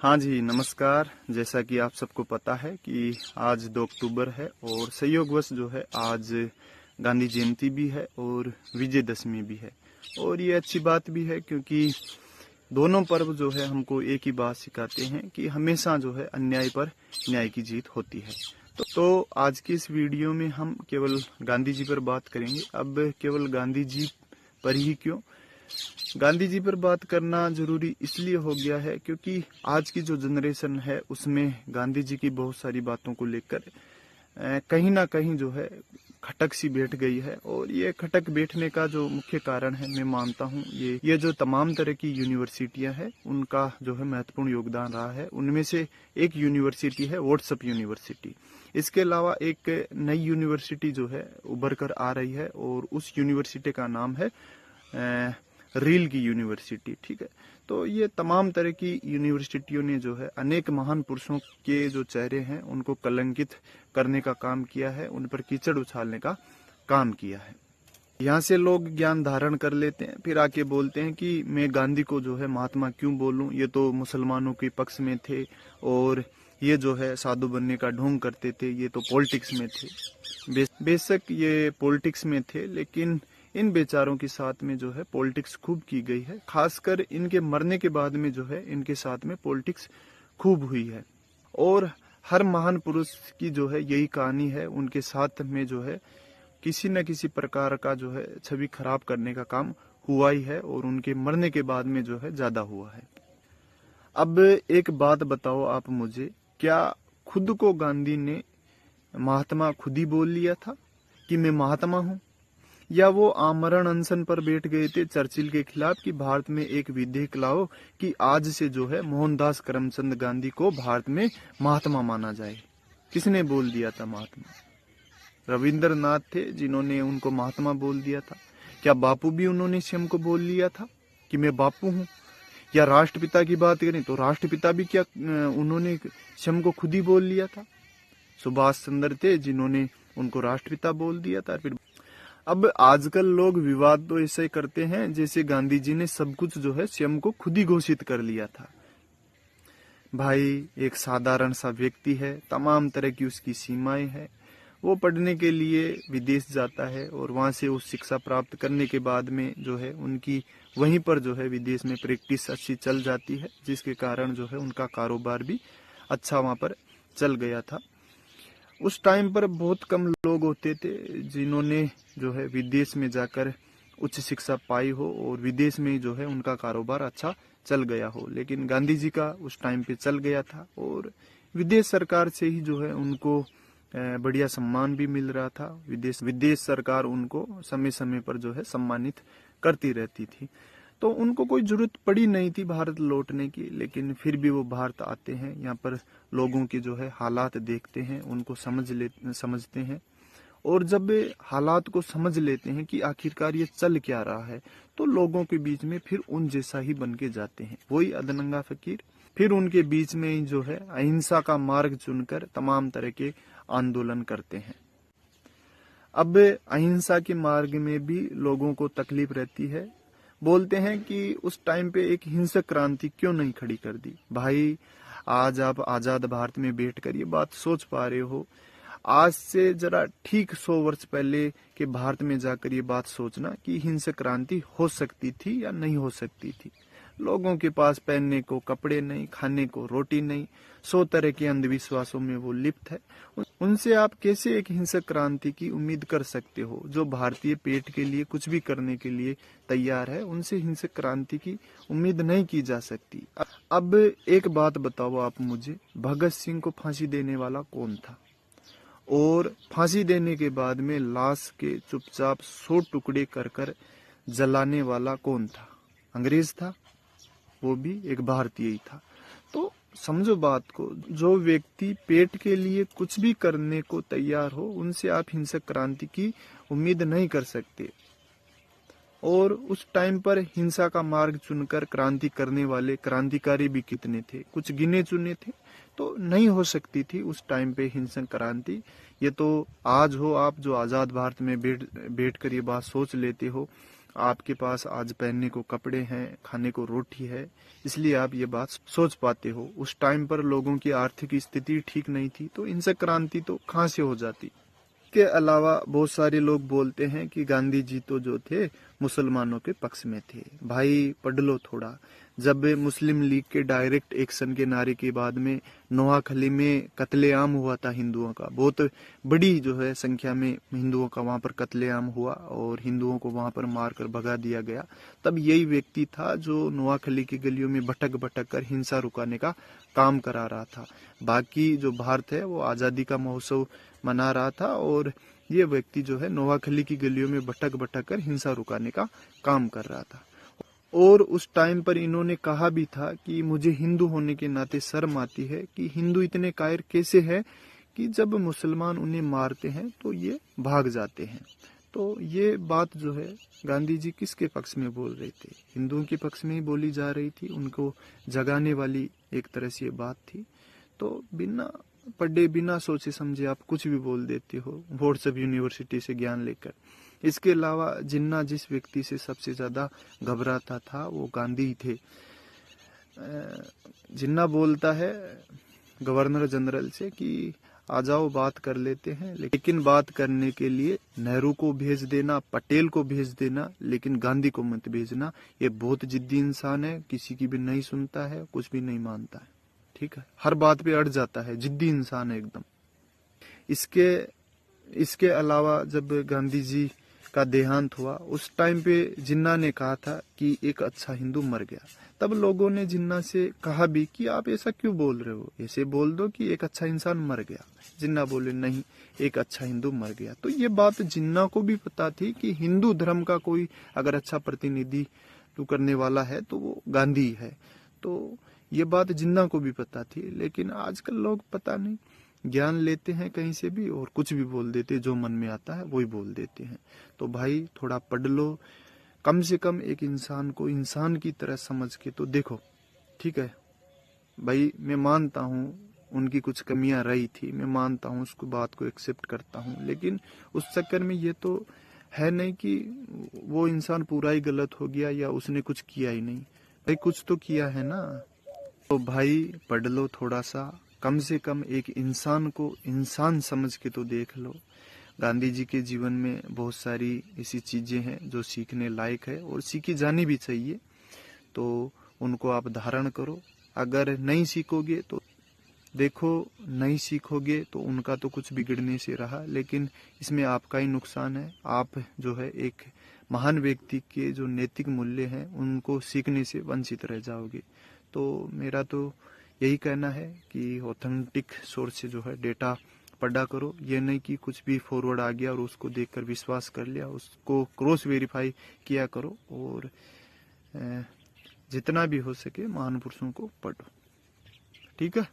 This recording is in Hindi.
हाँ जी, नमस्कार। जैसा कि आप सबको पता है कि आज 2 अक्टूबर है और संयोगवश जो है आज गांधी जयंती भी है और विजयदशमी भी है। और ये अच्छी बात भी है क्योंकि दोनों पर्व जो है हमको एक ही बात सिखाते हैं कि हमेशा जो है अन्याय पर न्याय की जीत होती है। तो आज की इस वीडियो में हम केवल गांधी जी पर बात करेंगे। अब केवल गांधी जी पर ही क्यों, गांधी जी पर बात करना जरूरी इसलिए हो गया है क्योंकि आज की जो जनरेशन है उसमें गांधी जी की बहुत सारी बातों को लेकर कहीं ना कहीं जो है खटक सी बैठ गई है। और ये खटक बैठने का जो मुख्य कारण है, मैं मानता हूँ ये जो तमाम तरह की यूनिवर्सिटियां हैं उनका जो है महत्वपूर्ण योगदान रहा है। उनमें से एक यूनिवर्सिटी है व्हाट्सएप यूनिवर्सिटी। इसके अलावा एक नई यूनिवर्सिटी जो है उभर कर आ रही है और उस यूनिवर्सिटी का नाम है रील की यूनिवर्सिटी। ठीक है, तो ये तमाम तरह की यूनिवर्सिटियों ने जो है अनेक महान पुरुषों के जो चेहरे हैं उनको कलंकित करने का काम किया है, उन पर कीचड़ उछालने का काम किया है। यहाँ से लोग ज्ञान धारण कर लेते हैं, फिर आके बोलते हैं कि मैं गांधी को जो है महात्मा क्यों बोलूं, ये तो मुसलमानों के पक्ष में थे और ये जो है साधु बनने का ढोंग करते थे, ये तो पॉलिटिक्स में थे। बेशक ये पॉलिटिक्स में थे, लेकिन इन बेचारों के साथ में जो है पॉलिटिक्स खूब की गई है। खासकर इनके मरने के बाद में जो है इनके साथ में पॉलिटिक्स खूब हुई है। और हर महान पुरुष की जो है यही कहानी है, उनके साथ में जो है किसी न किसी प्रकार का जो है छवि खराब करने का काम हुआ ही है और उनके मरने के बाद में जो है ज्यादा हुआ है। अब एक बात बताओ आप मुझे, क्या खुद को गांधी ने महात्मा खुद ही बोल लिया था कि मैं महात्मा हूं, या वो आमरण अनशन पर बैठ गए थे चर्चिल के खिलाफ कि भारत में एक विधेयक लाओ कि आज से जो है मोहनदास करमचंद गांधी को भारत में महात्मा माना जाए? किसने बोल दिया था महात्मा? रविंद्रनाथ थे जिन्होंने उनको महात्मा बोल दिया था। क्या बापू भी उन्होंने स्वयं को बोल लिया था कि मैं बापू हूँ? या राष्ट्रपिता की बात करें तो राष्ट्रपिता भी क्या उन्होंने स्वयं को खुद ही बोल लिया था? सुभाष चंद्र थे जिन्होंने उनको राष्ट्रपिता बोल दिया था। फिर अब आजकल लोग विवाद तो ऐसे करते हैं जैसे गांधी जी ने सब कुछ जो है स्वयं को खुद ही घोषित कर लिया था। भाई एक साधारण सा व्यक्ति है, तमाम तरह की उसकी सीमाएं हैं। वो पढ़ने के लिए विदेश जाता है और वहां से उस शिक्षा प्राप्त करने के बाद में जो है उनकी वहीं पर जो है विदेश में प्रैक्टिस अच्छी चल जाती है, जिसके कारण जो है उनका कारोबार भी अच्छा वहां पर चल गया था। उस टाइम पर बहुत कम लोग होते थे जिन्होंने जो है विदेश में जाकर उच्च शिक्षा पाई हो और विदेश में जो है उनका कारोबार अच्छा चल गया हो, लेकिन गांधी जी का उस टाइम पे चल गया था और विदेश सरकार से ही जो है उनको बढ़िया सम्मान भी मिल रहा था। विदेश सरकार उनको समय समय पर जो है सम्मानित करती रहती थी, तो उनको कोई जरूरत पड़ी नहीं थी भारत लौटने की। लेकिन फिर भी वो भारत आते हैं, यहाँ पर लोगों के जो है हालात देखते हैं, उनको समझते हैं और जब हालात को समझ लेते हैं कि आखिरकार ये चल क्या रहा है, तो लोगों के बीच में फिर उन जैसा ही बन के जाते हैं, वही अदनंगा फकीर। फिर उनके बीच में ही जो है अहिंसा का मार्ग चुनकर तमाम तरह के आंदोलन करते हैं। अब अहिंसा के मार्ग में भी लोगों को तकलीफ रहती है। बोलते हैं कि उस टाइम पे एक हिंसक क्रांति क्यों नहीं खड़ी कर दी? भाई आज आप आजाद भारत में बैठकर ये बात सोच पा रहे हो? आज से जरा ठीक 100 वर्ष पहले के भारत में जाकर ये बात सोचना कि हिंसक क्रांति हो सकती थी या नहीं हो सकती थी। लोगों के पास पहनने को कपड़े नहीं, खाने को रोटी नहीं, 100 तरह के अंधविश्वासों में वो लिप्त है। उनसे आप कैसे एक हिंसक क्रांति की उम्मीद कर सकते हो? जो भारतीय पेट के लिए कुछ भी करने के लिए तैयार है, उनसे हिंसक क्रांति की उम्मीद नहीं की जा सकती। अब एक बात बताओ आप मुझे, भगत सिंह को फांसी देने वाला कौन था? और फांसी देने के बाद में लाश के चुपचाप 100 टुकड़े कर जलाने वाला कौन था? अंग्रेज था, वो भी एक भारतीय ही था। तो समझो बात को, जो व्यक्ति पेट के लिए कुछ भी करने को तैयार हो, उनसे आप हिंसक क्रांति की उम्मीद नहीं कर सकते। और उस टाइम पर हिंसा का मार्ग चुनकर क्रांति करने वाले क्रांतिकारी भी कितने थे? कुछ गिने चुने थे। तो नहीं हो सकती थी उस टाइम पे हिंसक क्रांति। ये तो आज हो आप जो आजाद भारत में बैठ कर ये बात सोच लेते हो, आपके पास आज पहनने को कपड़े हैं, खाने को रोटी है, इसलिए आप ये बात सोच पाते हो। उस टाइम पर लोगों की आर्थिक स्थिति ठीक नहीं थी, तो इनसे क्रांति तो कहाँ से हो जाती। के अलावा बहुत सारे लोग बोलते हैं कि गांधी जी तो जो थे मुसलमानों के पक्ष में थे। भाई पढ़ लो थोड़ा। जब मुस्लिम लीग के डायरेक्ट एक्शन के नारे के बाद में नोआखली में कत्लेआम हुआ था हिंदुओं का, बहुत बड़ी जो है संख्या में हिंदुओं का वहां पर कत्लेआम हुआ और हिंदुओं को वहां पर मारकर भगा दिया गया। तब यही व्यक्ति था जो नोआखली की गलियों में भटक भटक कर हिंसा रुकाने का काम करा रहा था। बाकी जो भारत है वो आजादी का महोत्सव मना रहा था और ये व्यक्ति जो है नोआखली की गलियों में भटक भटक कर हिंसा रुकाने का काम कर रहा था। और उस टाइम पर इन्होंने कहा भी था कि मुझे हिंदू होने के नाते शर्म आती है कि हिंदू इतने कायर कैसे है कि जब मुसलमान उन्हें मारते हैं तो ये भाग जाते हैं। तो ये बात जो है गांधी जी किसके पक्ष में बोल रहे थे? हिंदुओं के पक्ष में ही बोली जा रही थी, उनको जगाने वाली एक तरह से ये बात थी। तो बिना पढ़े बिना सोचे समझे आप कुछ भी बोल देते हो व्हाट्सएप यूनिवर्सिटी से ज्ञान लेकर। इसके अलावा जिन्ना जिस व्यक्ति से सबसे ज्यादा घबराता था वो गांधी ही थे। जिन्ना बोलता है गवर्नर जनरल से कि आ जाओ बात कर लेते हैं, लेकिन बात करने के लिए नेहरू को भेज देना, पटेल को भेज देना, लेकिन गांधी को मत भेजना। ये बहुत जिद्दी इंसान है, किसी की भी नहीं सुनता है, कुछ भी नहीं मानता है, ठीक है, हर बात पे अड़ जाता है, जिद्दी इंसान है एकदम। इसके अलावा जब गांधी जी का देहांत हुआ उस टाइम पे जिन्ना ने कहा था कि एक अच्छा हिंदू मर गया। तब लोगों ने जिन्ना से कहा भी कि आप ऐसा क्यों बोल रहे हो, ऐसे बोल दो कि एक अच्छा इंसान मर गया। जिन्ना बोले नहीं, एक अच्छा हिंदू मर गया। तो ये बात जिन्ना को भी पता थी कि हिंदू धर्म का कोई अगर अच्छा प्रतिनिधित्व करने वाला है तो वो गांधी है। तो ये बात जिन्ना को भी पता थी, लेकिन आजकल लोग पता नहीं ज्ञान लेते हैं कहीं से भी और कुछ भी बोल देते, जो मन में आता है वही बोल देते हैं। तो भाई थोड़ा पढ़ लो, कम से कम एक इंसान को इंसान की तरह समझ के तो देखो, ठीक है भाई। मैं मानता हूँ उनकी कुछ कमियां रही थी, मैं मानता हूँ, उसको बात को एक्सेप्ट करता हूँ, लेकिन उस चक्कर में ये तो है नहीं कि वो इंसान पूरा ही गलत हो गया या उसने कुछ किया ही नहीं। भाई कुछ तो किया है ना। तो भाई पढ़ लो थोड़ा सा, कम से कम एक इंसान को इंसान समझ के तो देख लो। गांधी जी के जीवन में बहुत सारी ऐसी चीजें हैं जो सीखने लायक है और सीखी जानी भी चाहिए। तो उनको आप धारण करो। अगर नहीं सीखोगे तो देखो, नहीं सीखोगे तो उनका तो कुछ बिगड़ने से रहा, लेकिन इसमें आपका ही नुकसान है। आप जो है एक महान व्यक्ति के जो नैतिक मूल्य हैं उनको सीखने से वंचित रह जाओगे। तो मेरा तो यही कहना है कि ऑथेंटिक सोर्स से जो है डेटा पढ़ा करो। ये नहीं कि कुछ भी फॉरवर्ड आ गया और उसको देखकर विश्वास कर लिया, उसको क्रॉस वेरीफाई किया करो और जितना भी हो सके महान पुरुषों को पढ़ो, ठीक है।